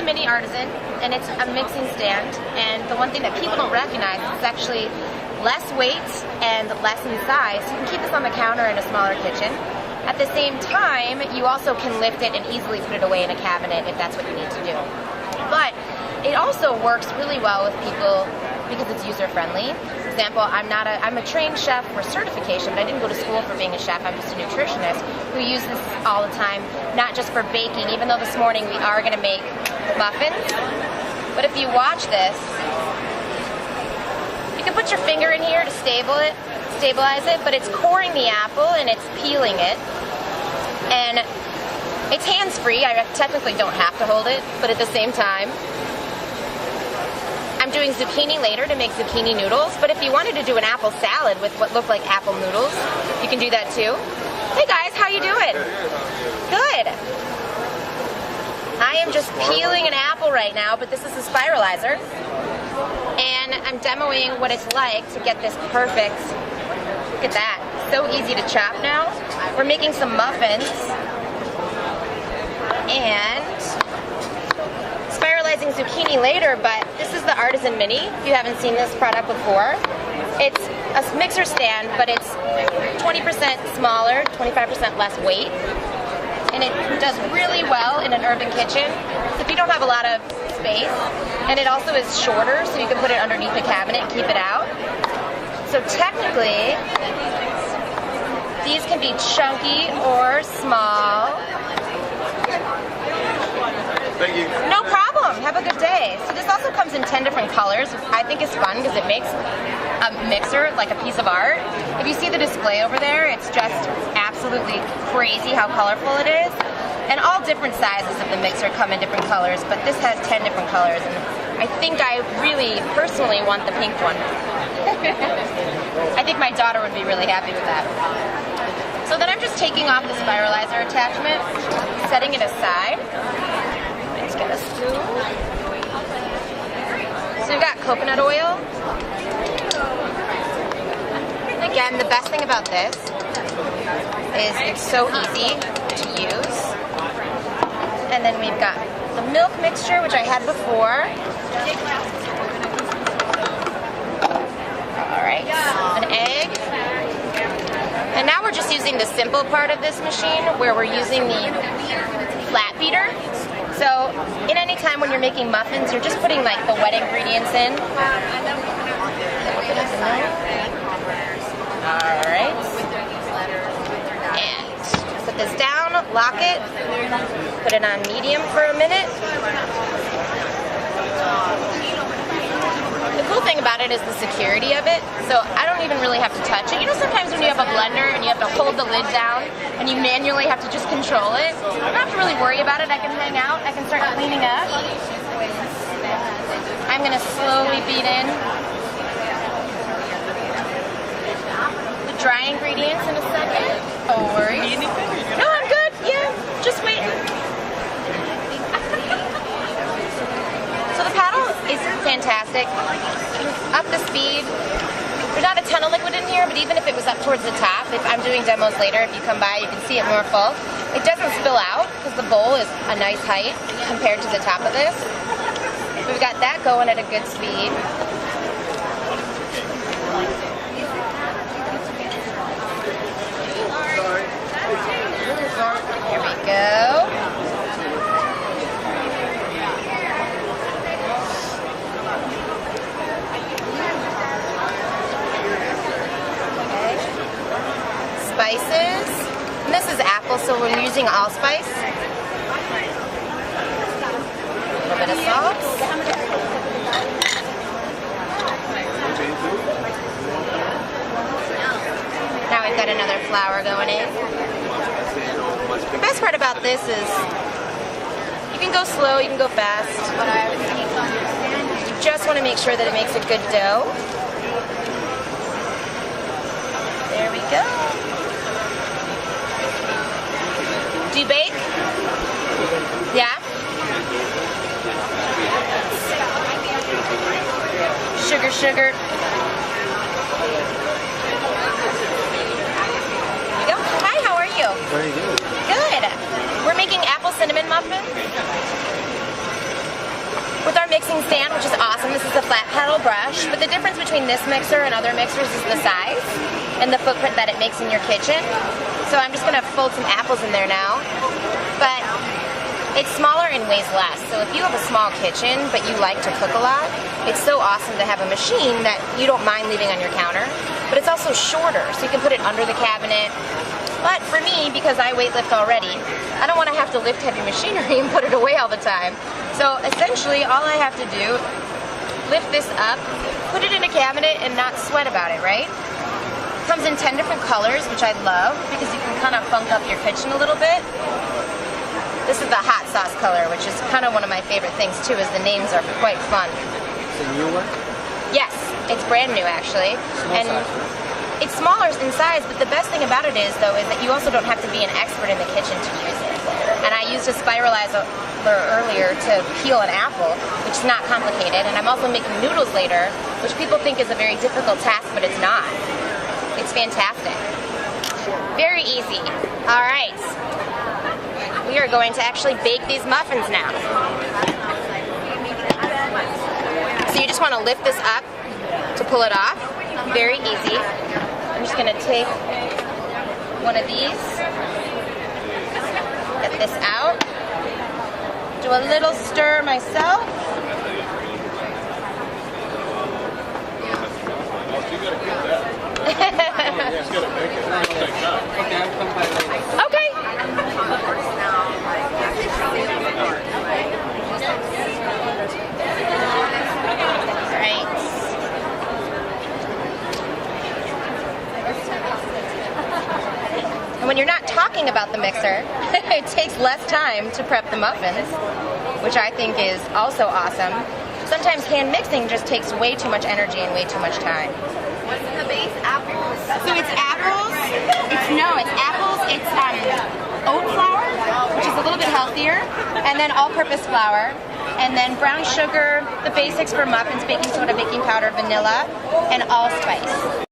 mini Artisan, and it's a mixing stand. And the one thing that people don't recognize is it's actually less weight and less in size. So you can keep this on the counter in a smaller kitchen. At the same time, you also can lift it and easily put it away in a cabinet if that's what you need to do. But it also works really well with people because it's user-friendly. For example, I'm a trained chef for certification, but I didn't go to school for being a chef. I'm just a nutritionist who use this all the time, not just for baking, even though this morning we are gonna make muffins. But if you watch this, you can put your finger in here to stabilize it, but it's coring the apple and it's peeling it. And it's hands-free. I technically don't have to hold it, but at the same time, I'm doing zucchini later to make zucchini noodles, but if you wanted to do an apple salad with what look like apple noodles, you can do that too. Hey guys, how you doing? Good. I am just peeling an apple right now, but this is a spiralizer. And I'm demoing what it's like to get this perfect. Look at that. So easy to chop now. We're making some muffins. And spiralizing zucchini later, but this is the Artisan Mini. If you haven't seen this product before, it's a mixer stand, but it's 20% smaller, 25% less weight, and it does really well in an urban kitchen if you don't have a lot of space. And it also is shorter, so you can put it underneath the cabinet and keep it out. So technically, these can be chunky or small. Thank you. No problem. Have a good day. So this also comes in 10 different colors, which I think is fun because it makes a mixer like a piece of art. If you see the display over there, it's just absolutely crazy how colorful it is. And all different sizes of the mixer come in different colors, but this has 10 different colors. And I think I really personally want the pink one. I think my daughter would be really happy with that. So then I'm just taking off the spiralizer attachment, setting it aside. Let's get a spoon. So we've got coconut oil. And again, the best thing about this is it's so easy to use. And then we've got the milk mixture, which I had before. All right, an egg. And now we're just using the simple part of this machine where we're using the flat beater. So in any time when you're making muffins, you're just putting like the wet ingredients in. All right. And put this down, lock it, put it on medium for a minute. The cool thing about it is the security of it, so I don't even really have to touch it. You know, sometimes when you have a blender and you have to hold the lid down and you manually have to just control it, I don't have to really worry about it. I can hang out, I can start cleaning up. I'm going to slowly beat in the dry ingredients in a second. No worries. No, I'm good. Yeah, just waiting. So the paddle is fantastic. You can up the speed. There's not a ton of liquid in here, but even if it was up towards the top, if I'm doing demos later, if you come by, you can see it more full. It doesn't spill out because the bowl is a nice height compared to the top of this. We've got that going at a good speed. Here we go. Spices. And this is apple, so we're using allspice. A little bit of salt. Now we've got another flour going in. The best part about this is you can go slow, you can go fast. You just want to make sure that it makes a good dough. There we go. Do you bake? Yeah? Sugar, sugar. There you go. Hi, how are you? Very good. Good. We're making apple cinnamon muffins. with our mixing stand, which is awesome. This is a flat paddle brush, but the difference between this mixer and other mixers is the size and the footprint that it makes in your kitchen. So I'm just gonna fold some apples in there now. But it's smaller and weighs less. So if you have a small kitchen, but you like to cook a lot, it's so awesome to have a machine that you don't mind leaving on your counter. But it's also shorter, so you can put it under the cabinet. But for me, because I weightlift already, I don't want to have to lift heavy machinery and put it away all the time. So essentially, all I have to do, lift this up, put it in a cabinet, and not sweat about it, right? Comes in 10 different colors, which I love, because you can kind of funk up your kitchen a little bit. This is the hot sauce color, which is kind of one of my favorite things too, is the names are quite fun. It's a new one? Yes, it's brand new actually. And it's smaller in size, but the best thing about it is, though, is that you also don't have to be an expert in the kitchen to use it. And I used a spiralizer earlier to peel an apple, which is not complicated. And I'm also making noodles later, which people think is a very difficult task, but it's not. It's fantastic. Very easy. All right. We are going to actually bake these muffins now. So you just want to lift this up to pull it off. Very easy. I'm just going to take one of these, get this out, do a little stir myself. Okay. And when you're not talking about the mixer, it takes less time to prep the muffins, which I think is also awesome. Sometimes hand mixing just takes way too much energy and way too much time. What's in the base? Apples? So it's apples, it's oat flour, which is a little bit healthier, and then all-purpose flour, and then brown sugar, the basics for muffins, baking soda, baking powder, vanilla, and allspice.